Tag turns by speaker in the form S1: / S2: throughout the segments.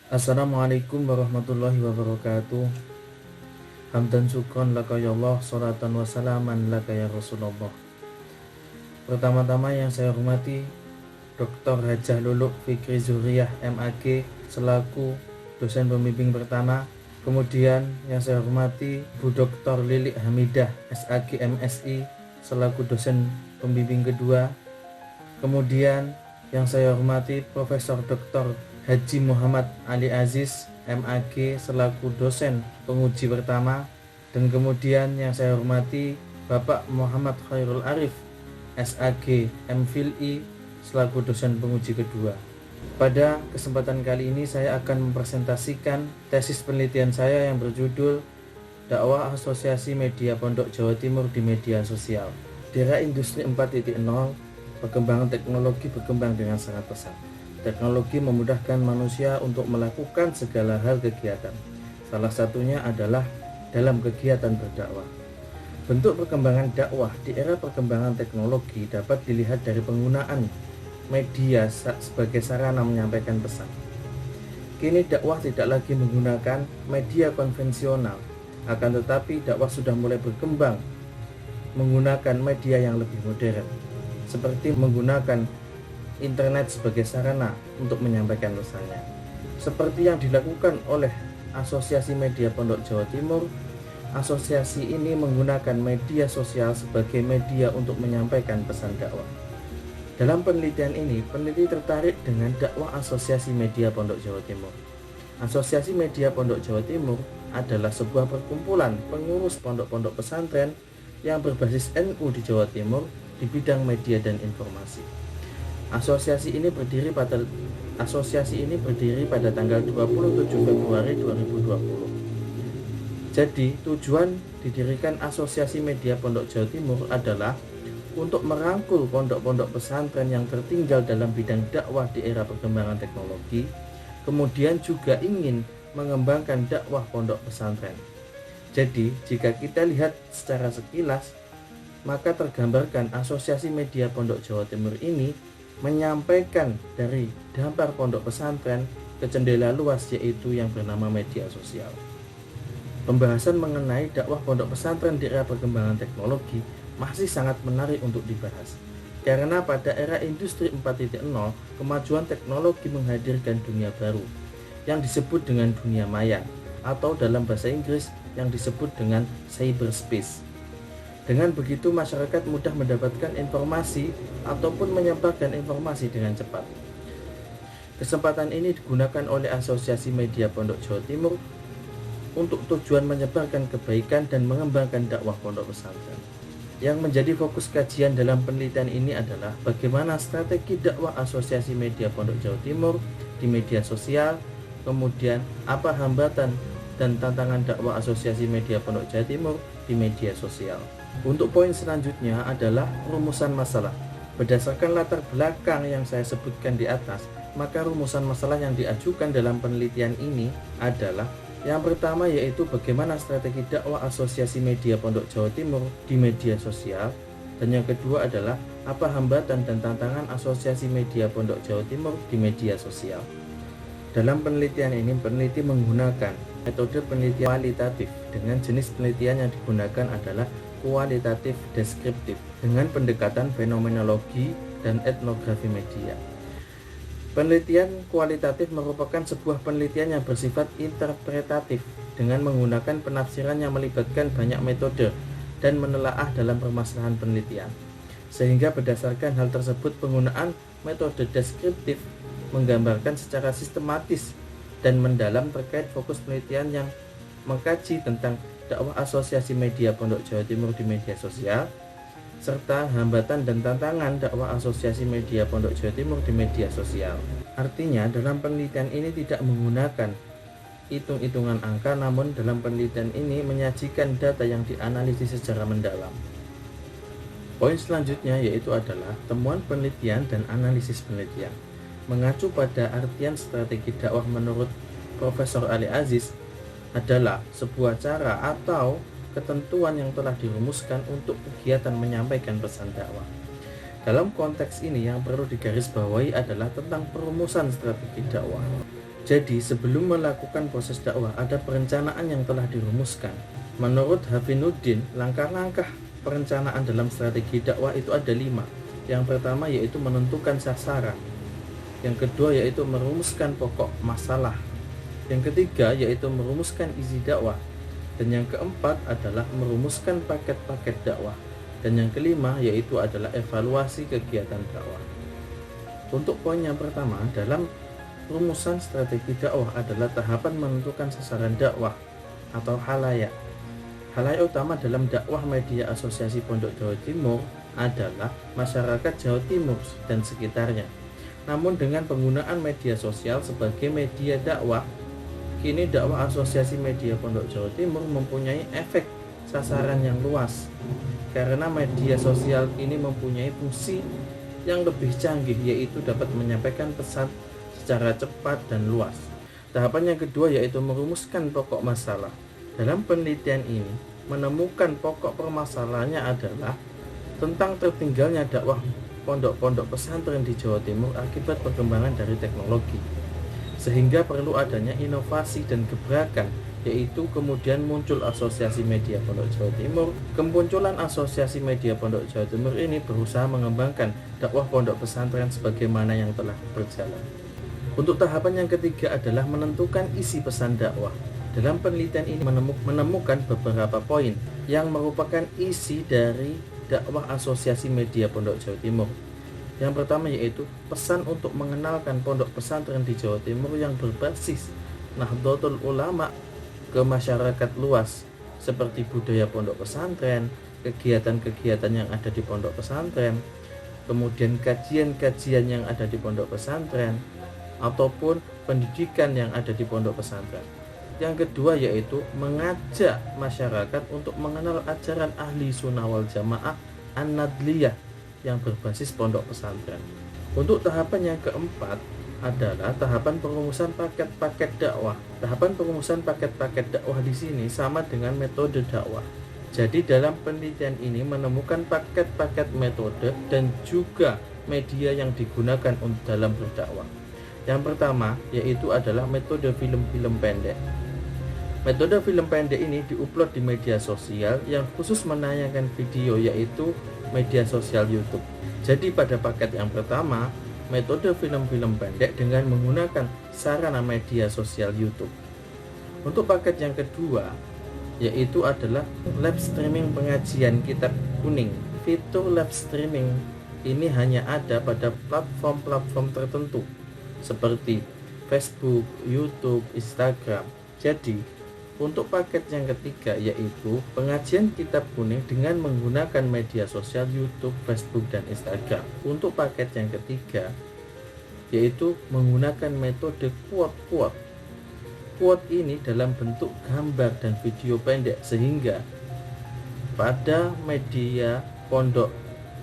S1: Assalamualaikum warahmatullahi wabarakatuh. Hamdan syukron laka ya Allah, salatan wa salaman laka ya Rasulullah. Pertama-tama yang saya hormati Dr. Hajah Luluk Fikri Zuriyah MAG selaku dosen pembimbing pertama. Kemudian yang saya hormati Bu Dr. Lilik Hamidah SAG MSI selaku dosen pembimbing kedua. Kemudian yang saya hormati Profesor Dr. Haji Muhammad Ali Aziz MAG selaku dosen penguji pertama. Dan kemudian yang saya hormati Bapak Muhammad Khairul Arif SAG MPhilI selaku dosen penguji kedua. Pada kesempatan kali ini saya akan mempresentasikan tesis penelitian saya yang berjudul Dakwah Asosiasi Media Pondok Jawa Timur di Media Sosial. Di era industri 4.0, perkembangan teknologi berkembang dengan sangat pesat. Teknologi memudahkan manusia untuk melakukan segala hal kegiatan. Salah satunya adalah dalam kegiatan berdakwah. Bentuk perkembangan dakwah di era perkembangan teknologi dapat dilihat dari penggunaan media sebagai sarana menyampaikan pesan. Kini dakwah tidak lagi menggunakan media konvensional, akan tetapi dakwah sudah mulai berkembang menggunakan media yang lebih modern, seperti menggunakan internet sebagai sarana untuk menyampaikan pesannya. Seperti yang dilakukan oleh Asosiasi Media Pondok Jawa Timur, asosiasi ini menggunakan media sosial sebagai media untuk menyampaikan pesan dakwah. Dalam penelitian ini, peneliti tertarik dengan dakwah Asosiasi Media Pondok Jawa Timur. Asosiasi Media Pondok Jawa Timur adalah sebuah perkumpulan pengurus pondok-pondok pesantren yang berbasis NU di Jawa Timur di bidang media dan informasi. Asosiasi ini berdiri pada tanggal 27 Februari 2020. Jadi, tujuan didirikan Asosiasi Media Pondok Jawa Timur adalah untuk merangkul pondok-pondok pesantren yang tertinggal dalam bidang dakwah di era perkembangan teknologi, kemudian juga ingin mengembangkan dakwah pondok pesantren. Jadi, jika kita lihat secara sekilas, maka tergambarkan Asosiasi Media Pondok Jawa Timur ini menyampaikan dari dampar pondok pesantren ke jendela luas, yaitu yang bernama media sosial. Pembahasan mengenai dakwah pondok pesantren di era perkembangan teknologi masih sangat menarik untuk dibahas, karena pada era industri 4.0 kemajuan teknologi menghadirkan dunia baru yang disebut dengan dunia maya, atau dalam bahasa Inggris yang disebut dengan cyberspace. Dengan begitu, masyarakat mudah mendapatkan informasi ataupun menyebarkan informasi dengan cepat. Kesempatan ini digunakan oleh Asosiasi Media Pondok Jawa Timur untuk tujuan menyebarkan kebaikan dan mengembangkan dakwah pondok pesantren. Yang menjadi fokus kajian dalam penelitian ini adalah bagaimana strategi dakwah Asosiasi Media Pondok Jawa Timur di media sosial, kemudian apa hambatan dan tantangan dakwah Asosiasi Media Pondok Jawa Timur di media sosial. Untuk poin selanjutnya adalah rumusan masalah. Berdasarkan latar belakang yang saya sebutkan di atas, maka rumusan masalah yang diajukan dalam penelitian ini adalah yang pertama, yaitu bagaimana strategi dakwah Asosiasi Media Pondok Jawa Timur di media sosial, dan yang kedua adalah apa hambatan dan tantangan Asosiasi Media Pondok Jawa Timur di media sosial. Dalam penelitian ini, peneliti menggunakan metode penelitian kualitatif dengan jenis penelitian yang digunakan adalah kualitatif deskriptif dengan pendekatan fenomenologi dan etnografi media. Penelitian kualitatif merupakan sebuah penelitian yang bersifat interpretatif dengan menggunakan penafsiran yang melibatkan banyak metode dan menelaah dalam permasalahan penelitian. Sehingga berdasarkan hal tersebut, penggunaan metode deskriptif menggambarkan secara sistematis dan mendalam terkait fokus penelitian yang mengkaji tentang dakwah Asosiasi Media Pondok Jawa Timur di media sosial, serta hambatan dan tantangan dakwah Asosiasi Media Pondok Jawa Timur di media sosial. Artinya, dalam penelitian ini tidak menggunakan hitung-hitungan angka, namun dalam penelitian ini menyajikan data yang dianalisis secara mendalam. Poin selanjutnya yaitu adalah temuan penelitian dan analisis penelitian. Mengacu pada artian strategi dakwah menurut Profesor Ali Aziz adalah sebuah cara atau ketentuan yang telah dirumuskan untuk kegiatan menyampaikan pesan dakwah. Dalam konteks ini yang perlu digarisbawahi adalah tentang perumusan strategi dakwah. Jadi sebelum melakukan proses dakwah ada perencanaan yang telah dirumuskan. Menurut Hafinuddin, langkah-langkah perencanaan dalam strategi dakwah itu ada 5. Yang pertama yaitu menentukan sasaran. Yang kedua yaitu merumuskan pokok masalah. Yang ketiga yaitu merumuskan isi dakwah. Dan yang keempat adalah merumuskan paket-paket dakwah. Dan yang kelima yaitu adalah evaluasi kegiatan dakwah. Untuk poin yang pertama, dalam rumusan strategi dakwah adalah tahapan menentukan sasaran dakwah atau halayak. Halayak utama dalam dakwah media Asosiasi Pondok Jawa Timur adalah masyarakat Jawa Timur dan sekitarnya. Namun dengan penggunaan media sosial sebagai media dakwah, kini dakwah Asosiasi Media Pondok Jawa Timur mempunyai efek sasaran yang luas. Karena media sosial ini mempunyai fungsi yang lebih canggih, yaitu dapat menyampaikan pesan secara cepat dan luas. Tahapan yang kedua yaitu merumuskan pokok masalah. Dalam penelitian ini, menemukan pokok permasalahannya adalah tentang tertinggalnya dakwah pondok-pondok pesantren di Jawa Timur akibat perkembangan dari teknologi. Sehingga perlu adanya inovasi dan gebrakan, yaitu kemudian muncul Asosiasi Media Pondok Jawa Timur. Kemunculan Asosiasi Media Pondok Jawa Timur ini berusaha mengembangkan dakwah pondok pesantren sebagaimana yang telah berjalan. Untuk tahapan yang ketiga adalah menentukan isi pesan dakwah. Dalam penelitian ini menemukan beberapa poin yang merupakan isi dari dakwah Asosiasi Media Pondok Jawa Timur. Yang pertama yaitu pesan untuk mengenalkan pondok pesantren di Jawa Timur yang berbasis Nahdlatul Ulama ke masyarakat luas, seperti budaya pondok pesantren, kegiatan-kegiatan yang ada di pondok pesantren, kemudian kajian-kajian yang ada di pondok pesantren, ataupun pendidikan yang ada di pondok pesantren. Yang kedua yaitu mengajak masyarakat untuk mengenal ajaran ahli sunnah wal jamaah an-nadliyah yang berbasis pondok pesantren. Untuk tahapan yang keempat adalah tahapan perumusan paket-paket dakwah. Tahapan perumusan paket-paket dakwah di sini sama dengan metode dakwah. Jadi dalam penelitian ini menemukan paket-paket metode dan juga media yang digunakan untuk dalam berdakwah. Yang pertama yaitu adalah metode film-film pendek. Metode film pendek ini diupload di media sosial yang khusus menayangkan video, yaitu media sosial YouTube. Jadi pada paket yang pertama, metode film-film pendek dengan menggunakan sarana media sosial YouTube. Untuk paket yang kedua yaitu adalah live streaming pengajian kitab kuning. Fitur live streaming ini hanya ada pada platform-platform tertentu seperti Facebook, YouTube, Instagram. Jadi, untuk paket yang ketiga yaitu pengajian kitab kuning dengan menggunakan media sosial YouTube, Facebook, dan Instagram. Untuk paket yang ketiga yaitu menggunakan metode quote. Quote ini dalam bentuk gambar dan video pendek, sehingga pada media Pondok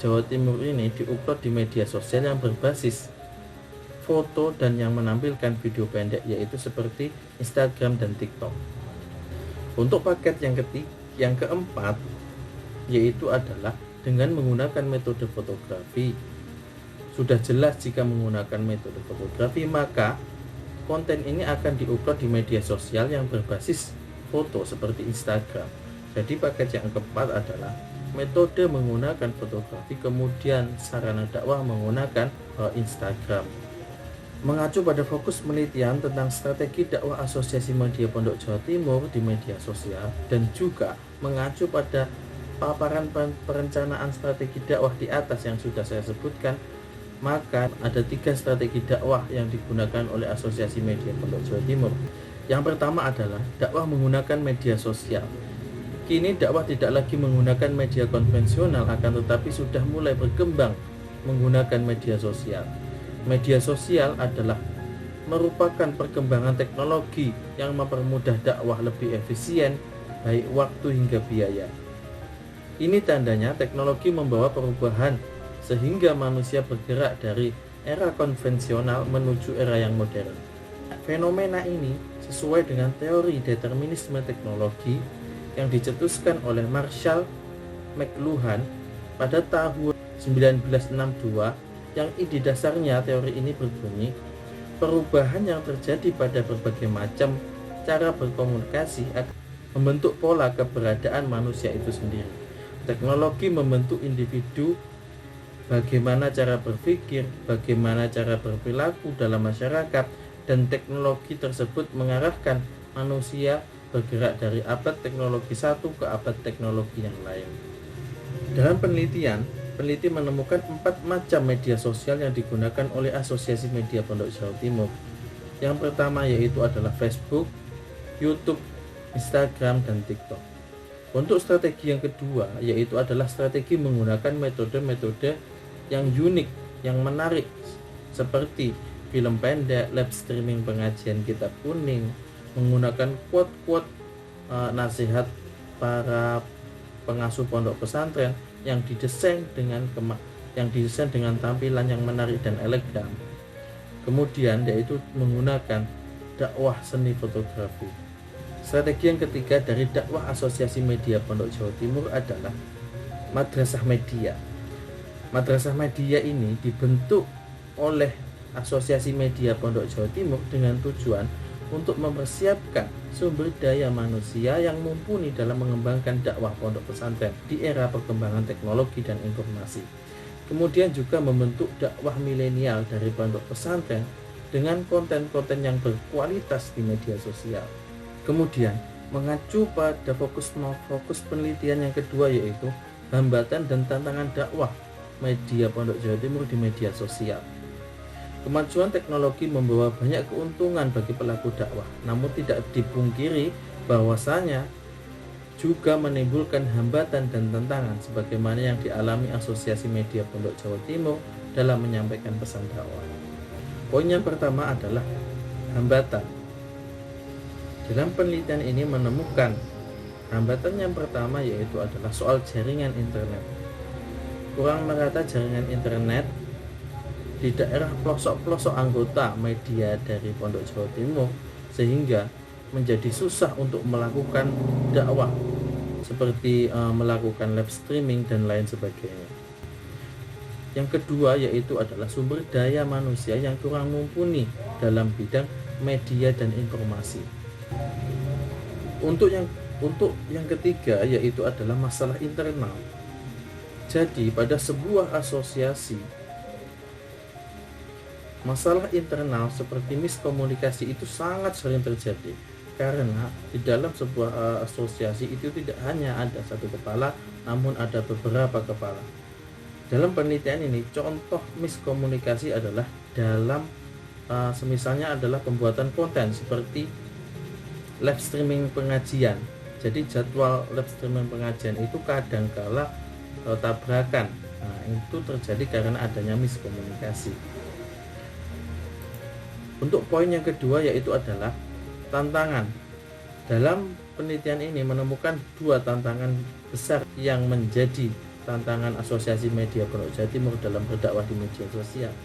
S1: Jawa Timur ini diupload di media sosial yang berbasis foto dan yang menampilkan video pendek, yaitu seperti Instagram dan TikTok. Untuk paket yang keempat yaitu adalah dengan menggunakan metode fotografi. Sudah jelas jika menggunakan metode fotografi, maka konten ini akan diupload di media sosial yang berbasis foto seperti Instagram. Jadi paket yang keempat adalah metode menggunakan fotografi, kemudian sarana dakwah menggunakan Instagram. Mengacu pada fokus penelitian tentang strategi dakwah Asosiasi Media Pondok Jawa Timur di media sosial, dan juga mengacu pada paparan perencanaan strategi dakwah di atas yang sudah saya sebutkan, maka ada 3 strategi dakwah yang digunakan oleh Asosiasi Media Pondok Jawa Timur. Yang pertama adalah dakwah menggunakan media sosial. Kini dakwah tidak lagi menggunakan media konvensional, akan tetapi sudah mulai berkembang menggunakan media sosial. Media sosial adalah merupakan perkembangan teknologi yang mempermudah dakwah lebih efisien, baik waktu hingga biaya. Ini tandanya teknologi membawa perubahan sehingga manusia bergerak dari era konvensional menuju era yang modern. Fenomena ini sesuai dengan teori determinisme teknologi yang dicetuskan oleh Marshall McLuhan pada tahun 1962, yang ide dasarnya teori ini berbunyi, Perubahan yang terjadi pada berbagai macam cara berkomunikasi akan membentuk pola keberadaan manusia itu sendiri. Teknologi membentuk individu, bagaimana cara berpikir, bagaimana cara berperilaku dalam masyarakat, dan teknologi tersebut mengarahkan manusia bergerak dari abad teknologi satu ke abad teknologi yang lain. Dalam penelitian, peneliti menemukan 4 macam media sosial yang digunakan oleh Asosiasi Media Pondok Jawa Timur. Yang pertama yaitu adalah Facebook, YouTube, Instagram, dan TikTok. Untuk strategi yang kedua yaitu adalah strategi menggunakan metode-metode yang unik, yang menarik, seperti film pendek, live streaming pengajian kitab kuning, menggunakan quote-quote nasihat para pengasuh pondok pesantren yang didesain dengan tampilan yang menarik dan elegan. Kemudian yaitu menggunakan dakwah seni fotografi. Strategi yang ketiga dari dakwah Asosiasi Media Pondok Jawa Timur adalah madrasah media. Madrasah media ini dibentuk oleh Asosiasi Media Pondok Jawa Timur dengan tujuan untuk mempersiapkan sumber daya manusia yang mumpuni dalam mengembangkan dakwah pondok pesantren di era perkembangan teknologi dan informasi. Kemudian juga membentuk dakwah milenial dari pondok pesantren dengan konten-konten yang berkualitas di media sosial. Kemudian mengacu pada fokus penelitian yang kedua yaitu hambatan dan tantangan dakwah media Pondok Jawa Timur di media sosial. Kemajuan teknologi membawa banyak keuntungan bagi pelaku dakwah, namun tidak dipungkiri bahwasanya juga menimbulkan hambatan dan tantangan sebagaimana yang dialami Asosiasi Media Pondok Jawa Timur dalam menyampaikan pesan dakwah. Poin yang pertama adalah hambatan. Dalam penelitian ini menemukan hambatan yang pertama yaitu adalah soal jaringan internet. Kurang merata jaringan internet di daerah pelosok-pelosok anggota media dari Pondok Jawa Timur sehingga menjadi susah untuk melakukan dakwah seperti melakukan live streaming dan lain sebagainya. Yang kedua yaitu adalah sumber daya manusia yang kurang mumpuni dalam bidang media dan informasi. Untuk yang ketiga yaitu adalah masalah internal. Jadi pada sebuah asosiasi, masalah internal seperti miskomunikasi itu sangat sering terjadi karena di dalam sebuah asosiasi itu tidak hanya ada satu kepala namun ada beberapa kepala. Dalam penelitian ini contoh miskomunikasi adalah dalam semisalnya adalah pembuatan konten seperti live streaming pengajian. Jadi jadwal live streaming pengajian itu kadangkala tabrakan. Nah, itu terjadi karena adanya miskomunikasi. Untuk poin yang kedua yaitu adalah tantangan. Dalam penelitian ini menemukan 2 tantangan besar yang menjadi tantangan Asosiasi Media Pondok Jawa Timur dalam berdakwah di media sosial.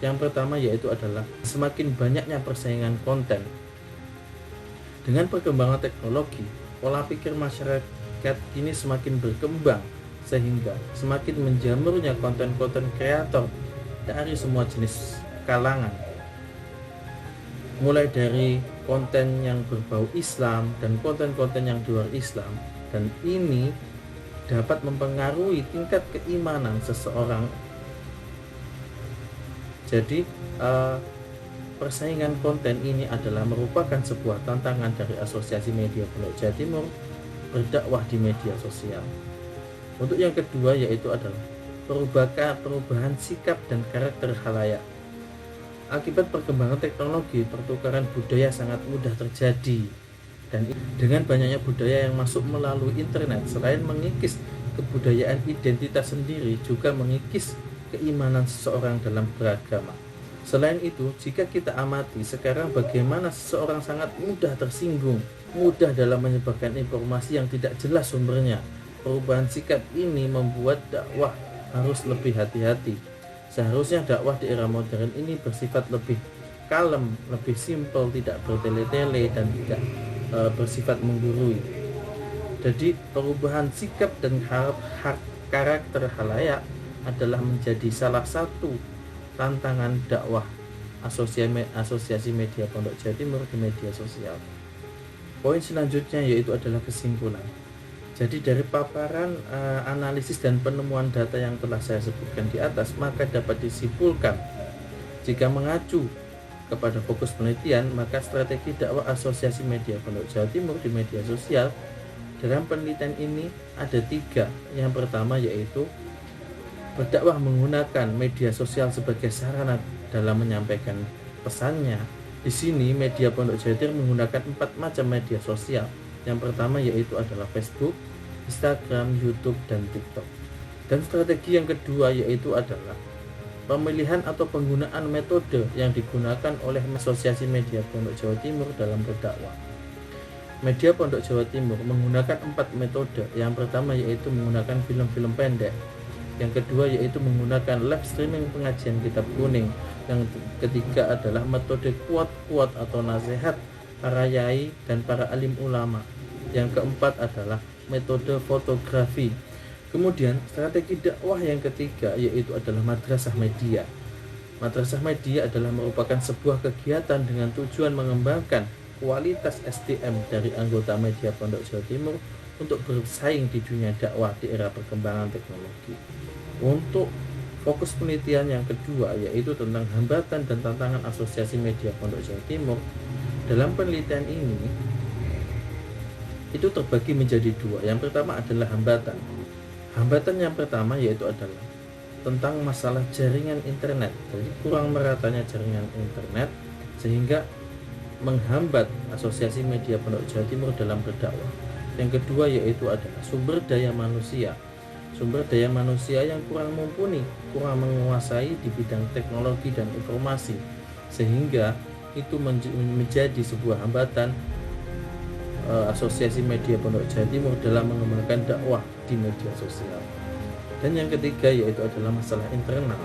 S1: Yang pertama yaitu adalah semakin banyaknya persaingan konten. Dengan perkembangan teknologi, pola pikir masyarakat kini semakin berkembang sehingga semakin menjamurnya konten-konten kreator dari semua jenis kalangan. Mulai dari konten yang berbau Islam dan konten-konten yang di luar Islam, dan ini dapat mempengaruhi tingkat keimanan seseorang. Jadi persaingan konten ini adalah merupakan sebuah tantangan dari Asosiasi Media Pondok Jawa Timur berdakwah di media sosial. Untuk yang kedua yaitu adalah perubahan sikap dan karakter khalayak. Akibat perkembangan teknologi, pertukaran budaya sangat mudah terjadi, dan dengan banyaknya budaya yang masuk melalui internet, selain mengikis kebudayaan identitas sendiri, juga mengikis keimanan seseorang dalam beragama. Selain itu, jika kita amati sekarang bagaimana seseorang sangat mudah tersinggung, mudah dalam menyebarkan informasi yang tidak jelas sumbernya. Perubahan sikap ini membuat dakwah harus lebih hati-hati. Seharusnya dakwah di era modern ini bersifat lebih kalem, lebih simpel, tidak bertele-tele dan tidak bersifat menggurui. Jadi perubahan sikap dan karakter khalayak adalah menjadi salah satu tantangan dakwah Asosiasi Media Pondok Jawa Timur di media sosial. Poin selanjutnya yaitu adalah kesimpulan. Jadi dari paparan analisis dan penemuan data yang telah saya sebutkan di atas, maka dapat disimpulkan jika mengacu kepada fokus penelitian, maka strategi dakwah Asosiasi Media Pondok Jawa Timur di media sosial dalam penelitian ini ada 3. Yang pertama yaitu berdakwah menggunakan media sosial sebagai sarana dalam menyampaikan pesannya. Di sini media Pondok Jawa Timur menggunakan 4 macam media sosial. Yang pertama yaitu adalah Facebook, Instagram, YouTube, dan TikTok. Dan strategi yang kedua yaitu adalah pemilihan atau penggunaan metode yang digunakan oleh Asosiasi Media Pondok Jawa Timur dalam berdakwah. Media Pondok Jawa Timur menggunakan 4 metode. Yang pertama yaitu menggunakan film-film pendek. Yang kedua yaitu menggunakan live streaming pengajian kitab kuning. Yang ketiga adalah metode quote atau nasihat para yai dan para alim ulama. Yang keempat adalah metode fotografi. Kemudian strategi dakwah yang ketiga yaitu adalah madrasah media. Madrasah media adalah merupakan sebuah kegiatan dengan tujuan mengembangkan kualitas SDM dari anggota media Pondok Jawa Timur untuk bersaing di dunia dakwah di era perkembangan teknologi. Untuk fokus penelitian yang kedua yaitu tentang hambatan dan tantangan Asosiasi Media Pondok Jawa Timur. Dalam penelitian ini itu terbagi menjadi 2. Yang pertama adalah hambatan. Hambatan yang pertama yaitu adalah tentang masalah jaringan internet. Jadi kurang meratanya jaringan internet sehingga menghambat Asosiasi Media Pondok Jawa Timur dalam berdakwah. Yang kedua yaitu adalah sumber daya manusia. Sumber daya manusia yang kurang mumpuni, kurang menguasai di bidang teknologi dan informasi, sehingga itu menjadi sebuah hambatan Asosiasi Media Pondok Jawa Timur dalam mengembangkan dakwah di media sosial. Dan yang ketiga yaitu adalah masalah internal.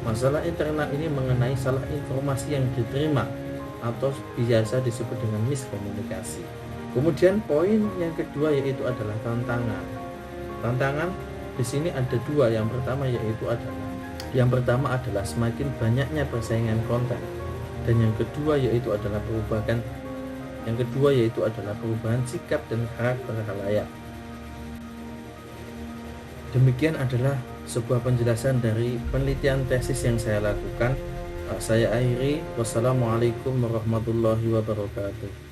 S1: Masalah internal ini mengenai salah informasi yang diterima atau biasa disebut dengan miskomunikasi. Kemudian poin yang kedua yaitu adalah tantangan. Tantangan di sini ada 2. Yang pertama adalah semakin banyaknya persaingan konten, dan yang kedua yaitu adalah perubahan sikap dan karakter khalayak. Demikian adalah sebuah penjelasan dari penelitian tesis yang saya lakukan. Saya akhiri. Wassalamualaikum warahmatullahi wabarakatuh.